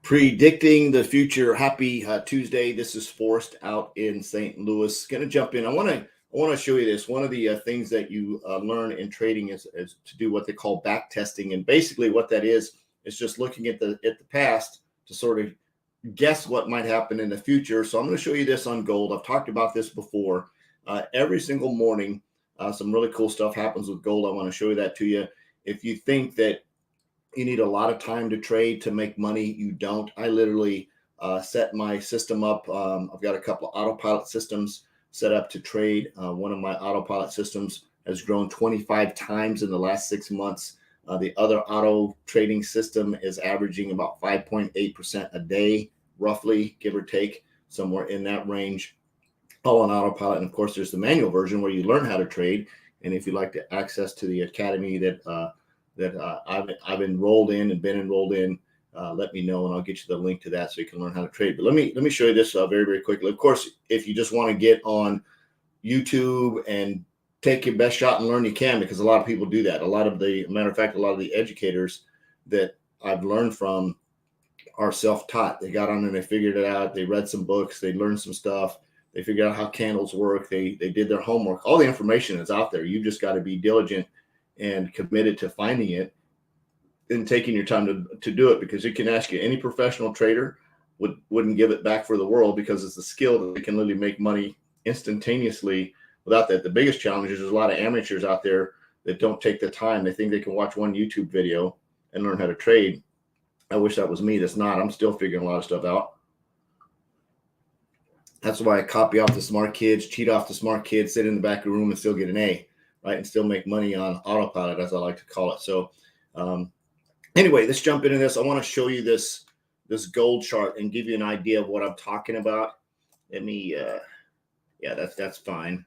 Predicting the future. Happy Tuesday. This is Forrest out in St. Louis. Going to jump in. I want to show you this. One of the things that you learn in trading is to do what they call back testing, and basically what that is just looking at the past to sort of guess what might happen in the future. So I'm going to show you this on gold. I've talked about this before. Every single morning, some really cool stuff happens with gold. I want to show you that to you. If you think that you need a lot of time to trade to make money, you don't. I literally set my system up. I've got a couple of autopilot systems set up to trade. One of my autopilot systems has grown 25 times in the last 6 months. The other auto trading system is averaging about 5.8% a day, roughly, give or take, somewhere in that range, all on autopilot. And of course, there's the manual version where you learn how to trade. And if you'd like to access to the academy that I've enrolled in and been enrolled in, let me know and I'll get you the link to that so you can learn how to trade. But let me show you this very, very quickly. Of course, if you just want to get on YouTube and take your best shot and learn, you can, because a lot of people do that. Matter of fact, a lot of the educators that I've learned from are self-taught. They got on and they figured it out. They read some books. They learned some stuff. They figured out how candles work. They did their homework. All the information is out there. You just got to be diligent and committed to finding it and taking your time to do it, because you can ask you any professional trader wouldn't give it back for the world, because it's a skill that they can literally make money instantaneously without that. The biggest challenge is there's a lot of amateurs out there that don't take the time. They think they can watch one YouTube video and learn how to trade. I wish that was me. That's not. I'm still figuring a lot of stuff out. That's why I copy off the smart kids, cheat off the smart kids, sit in the back of the room and still get an A. Right, and still make money on autopilot, as I like to call it. So anyway, let's jump into this. I want to show you this gold chart and give you an idea of what I'm talking about. Let me, yeah, that's fine.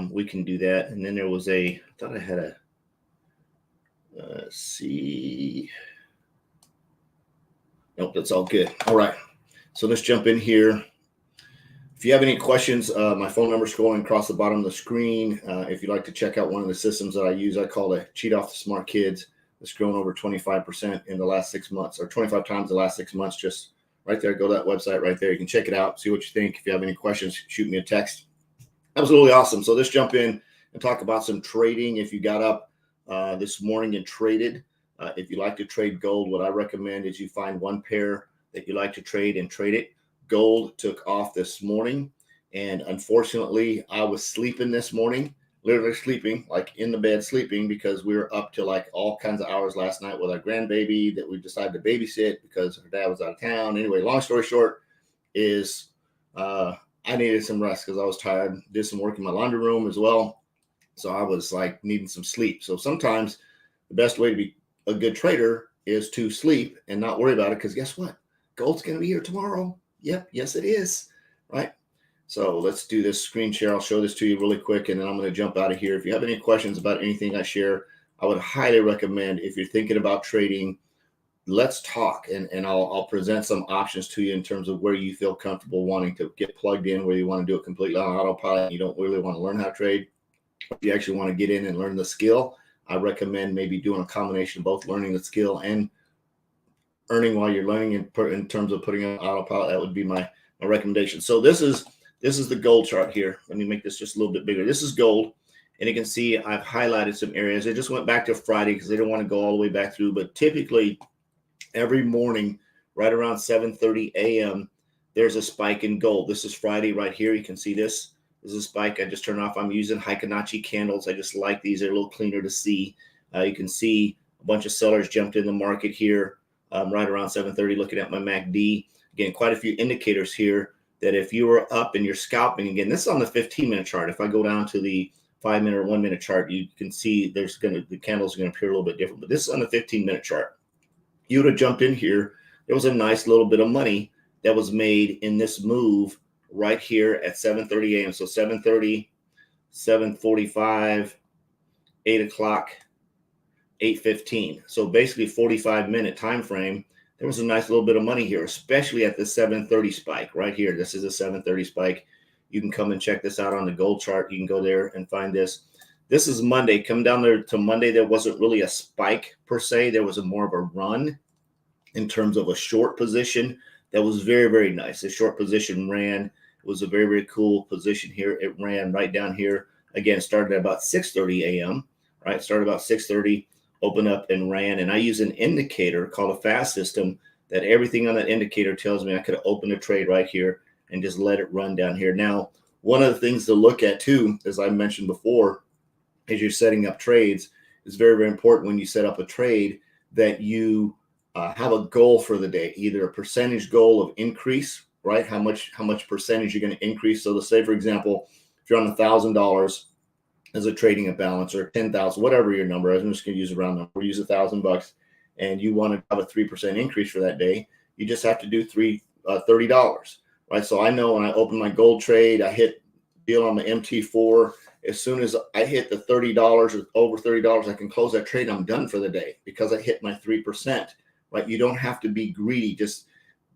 We can do that. And then there was I thought I had see. Nope, that's all good. All right, so let's jump in here. If you have any questions, my phone number is scrolling across the bottom of the screen. If you'd like to check out one of the systems that I use, I call it Cheat Off the Smart Kids. It's grown over 25% in the last 6 months, or 25 times the last 6 months, just right there. Go to that website right there. You can check it out, see what you think. If you have any questions, shoot me a text. Absolutely awesome. So let's jump in and talk about some trading. If you got up this morning and traded, if you like to trade gold, what I recommend is you find one pair that you like to trade and trade it. Gold took off this morning, and unfortunately, I was sleeping this morning, literally sleeping, like in the bed sleeping, because we were up to like all kinds of hours last night with our grandbaby that we decided to babysit because her dad was out of town. Anyway, long story short is I needed some rest because I was tired. Did some work in my laundry room as well, so I was like needing some sleep. So sometimes the best way to be a good trader is to sleep and not worry about it, because guess what? Gold's going to be here tomorrow. Yep. Yes, it is. Right. So let's do this screen share. I'll show this to you really quick, and then I'm going to jump out of here. If you have any questions about anything I share, I would highly recommend, if you're thinking about trading, let's talk, and I'll present some options to you in terms of where you feel comfortable wanting to get plugged in, where you want to do it completely on autopilot. You don't really want to learn how to trade. If you actually want to get in and learn the skill, I recommend maybe doing a combination of both, learning the skill and earning while you're learning in terms of putting on autopilot. That would be my recommendation. So this is the gold chart here. Let me make this just a little bit bigger. This is gold, and you can see I've highlighted some areas. I just went back to Friday because they don't want to go all the way back through, but typically every morning right around 7:30 a.m. there's a spike in gold. This is Friday right here. You can see this. This is a spike. I just turned off. I'm using Hikanachi candles. I just like these. They're a little cleaner to see. You can see a bunch of sellers jumped in the market here. Right around 7:30, looking at my MACD. Again, quite a few indicators here that if you were up and you're scalping, again, this is on the 15-minute chart. If I go down to the 5-minute or 1-minute chart, you can see the candles are going to appear a little bit different, but this is on the 15-minute chart. You would have jumped in here. There was a nice little bit of money that was made in this move right here at 7:30 a.m. So 7:30, 7:45, 8 o'clock, 8:15. So basically 45-minute time frame. There was a nice little bit of money here, especially at the 7:30 spike right here. This is a 7:30 spike. You can come and check this out on the gold chart. You can go there and find this. This is Monday. Come down there to Monday. There wasn't really a spike per se. There was more of a run. in terms of a short position that was very, very nice. The short position ran. It was a very, very cool position here. It ran right down here. Again, started at about 6:30 a.m., right? Started about 6:30, opened up and ran. And I use an indicator called a fast system that everything on that indicator tells me I could open a trade right here and just let it run down here. Now, one of the things to look at too, as I mentioned before, as you're setting up trades, is very, very important when you set up a trade that you have a goal for the day, either a percentage goal of increase, right? How much percentage you're going to increase. So let's say, for example, if you're on $1,000 as a trading balance, or 10,000, whatever your number is, I'm just going to use a round number. Use $1,000, and you want to have a 3% increase for that day. You just have to do $30, right? So I know when I open my gold trade, I hit deal on the MT4. As soon as I hit the $30 or over $30, I can close that trade. I'm done for the day because I hit my 3%. Right? You don't have to be greedy. Just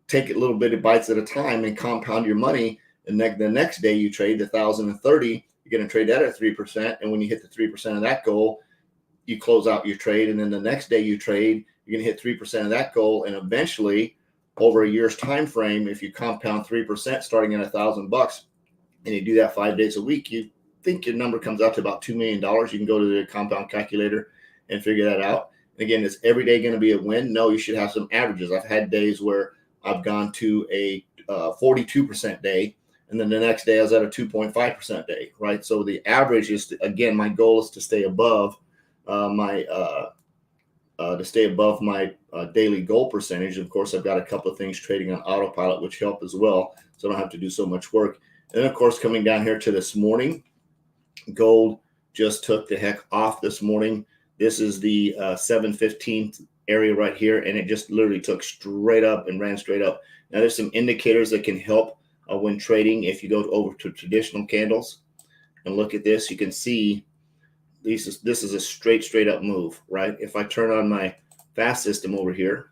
take it little bit of bites at a time and compound your money. And the next day you trade the 1,030. You're going to trade that at 3%. And when you hit the 3% of that goal, you close out your trade. And then the next day you trade, you're going to hit 3% of that goal. And eventually, over a year's time frame, if you compound 3% starting at $1,000, and you do that 5 days a week, you think your number comes out to about $2 million. You can go to the compound calculator and figure that out. And again, is every day going to be a win? No, you should have some averages. I've had days where I've gone to a 42% day, and then the next day I was at a 2.5% day, right? So the average is, again, my goal is to stay above my daily goal percentage. Of course, I've got a couple of things trading on autopilot, which help as well, so I don't have to do so much work. And of course, coming down here to this morning, gold just took the heck off this morning. This is the 715 area right here, and it just literally took straight up and ran straight up. Now, there's some indicators that can help when trading. If you go over to traditional candles and look at this, you can see this is a straight up move, right? If I turn on my fast system over here,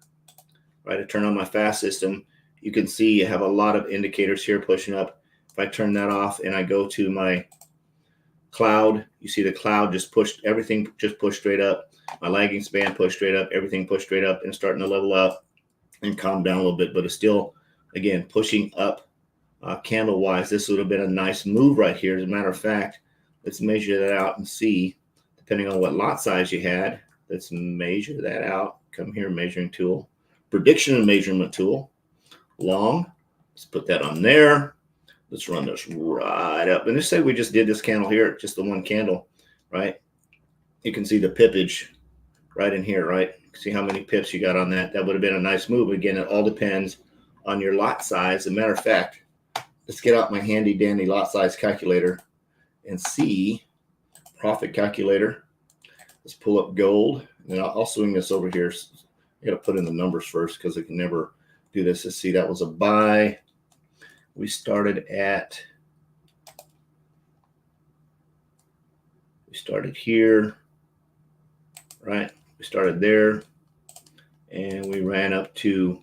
right, I turn on my fast system, you can see you have a lot of indicators here pushing up. If I turn that off and I go to my cloud, you see the cloud just pushed, everything just pushed straight up. My lagging span pushed straight up, everything pushed straight up and starting to level up and calm down a little bit, but it's still, again, pushing up candle wise. This would have been a nice move right here. As a matter of fact, let's measure that out and see, depending on what lot size you had. Let's measure that out. Come here, measuring tool, prediction and measurement tool, long. Let's put that on there. Let's run this right up. And let's say we just did this candle here, just the one candle, right? You can see the pippage right in here, right? See how many pips you got on that. That would have been a nice move. Again, it all depends on your lot size. As a matter of fact, let's get out my handy dandy lot size calculator and see profit calculator. Let's pull up gold. And I'll swing this over here. I got to put in the numbers first because I can never do this. Let's see, that was a buy. We started here, right? We started there, and we ran up to,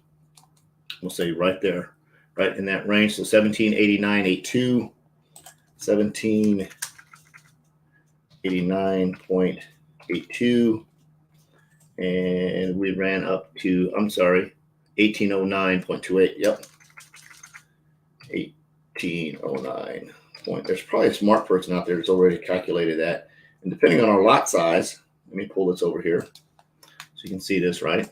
we'll say right there, right in that range. So 1789.82, 1789.82, and we ran up to, 1809.28. Yep. 1809 point. There's probably a smart person out there that's already calculated that. And depending on our lot size, let me pull this over here so you can see this, right?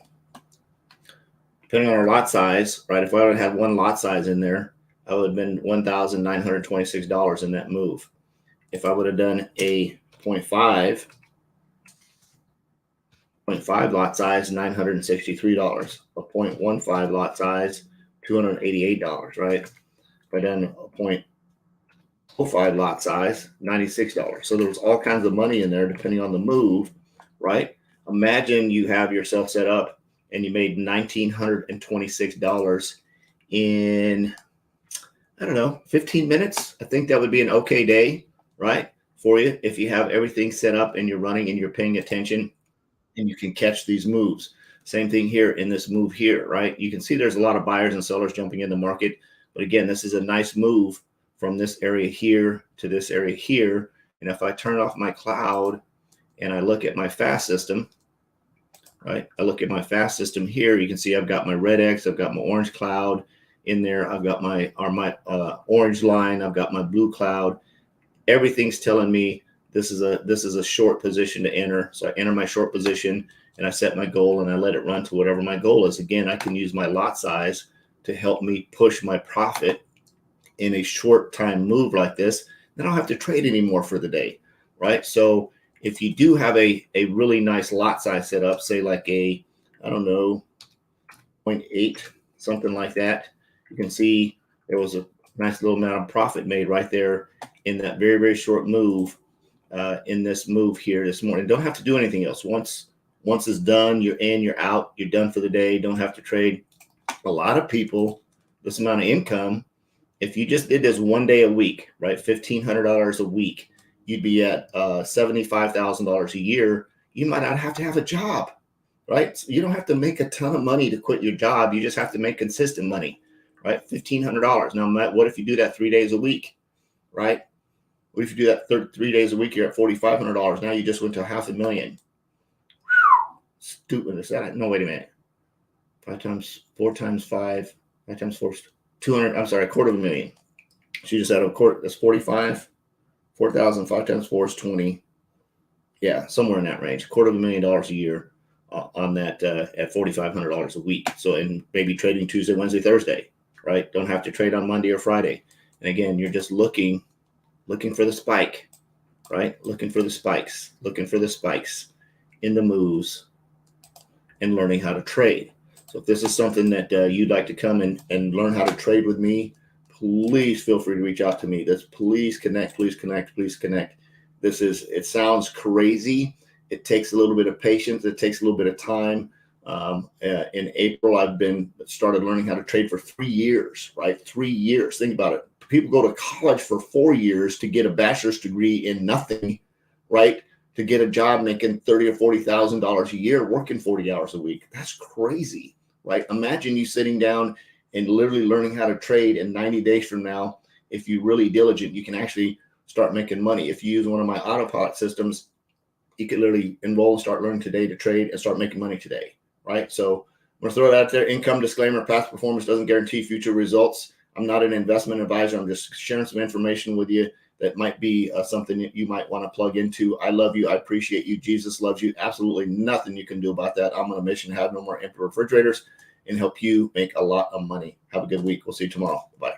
Depending on our lot size, right? If I would have had one lot size in there, I would have been $1,926 in that move. If I would have done a 0.5 lot size, $963. A 0.15 lot size, $288, right? If I done a 0.05 lot size, $96. So there was all kinds of money in there depending on the move, right? Imagine you have yourself set up and you made $1,926 in, I don't know, 15 minutes. I think that would be an okay day, right, for you if you have everything set up and you're running and you're paying attention and you can catch these moves. Same thing here in this move here, right? You can see there's a lot of buyers and sellers jumping in the market. But again, this is a nice move from this area here to this area here. And if I turn off my cloud and I look at my fast system, right? I look at my fast system here. You can see I've got my red X, I've got my orange cloud in there. I've got my orange line. I've got my blue cloud. Everything's telling me this is a short position to enter. So I enter my short position and I set my goal and I let it run to whatever my goal is. Again, I can use my lot size to help me push my profit in a short time move like this. Then I don't have to trade anymore for the day, right? So if you do have a really nice lot size set up, say like I don't know, 0.8, something like that, you can see there was a nice little amount of profit made right there in that very, very short move in this move here this morning. Don't have to do anything else. Once it's done, you're in, you're out, you're done for the day. Don't have to trade. A lot of people, this amount of income, if you just did this one day a week, right, $1,500 a week, you'd be at $75,000 a year. You might not have to have a job, right? So you don't have to make a ton of money to quit your job. You just have to make consistent money, right? $1,500. Now, what if you do that 3 days a week, right? What if you do that 3 days a week? You're at $4,500. Now you just went to $500,000. Stupid is that? No, wait a minute. 5 times 4 times 5. 5 times 4 is 200. I'm sorry, $250,000. So you just had a quarter. That's 45. 4,000. 5 times 4 is 20. Yeah, somewhere in that range. $250,000 a year on that at $4,500 a week. So, and maybe trading Tuesday, Wednesday, Thursday, right? Don't have to trade on Monday or Friday. And again, you're just looking for the spike, right? Looking for the spikes in the moves and learning how to trade. So if this is something that you'd like to come and learn how to trade with me, please feel free to reach out to me. Please connect. It sounds crazy. It takes a little bit of patience. It takes a little bit of time. In April, I've started learning how to trade for 3 years, right? 3 years. Think about it. People go to college for 4 years to get a bachelor's degree in nothing, right? To get a job making $30,000 or $40,000 a year, working 40 hours a week. That's crazy, right? Imagine you sitting down and literally learning how to trade, and 90 days from now, if you're really diligent, you can actually start making money. If you use one of my autopilot systems, you can literally enroll and start learning today to trade and start making money today, right? So I'm going to throw that out there. Income disclaimer: past performance doesn't guarantee future results. I'm not an investment advisor. I'm just sharing some information with you that might be something that you might want to plug into. I love you. I appreciate you. Jesus loves you. Absolutely nothing you can do about that. I'm on a mission to have no more empty refrigerators and help you make a lot of money. Have a good week. We'll see you tomorrow. Bye.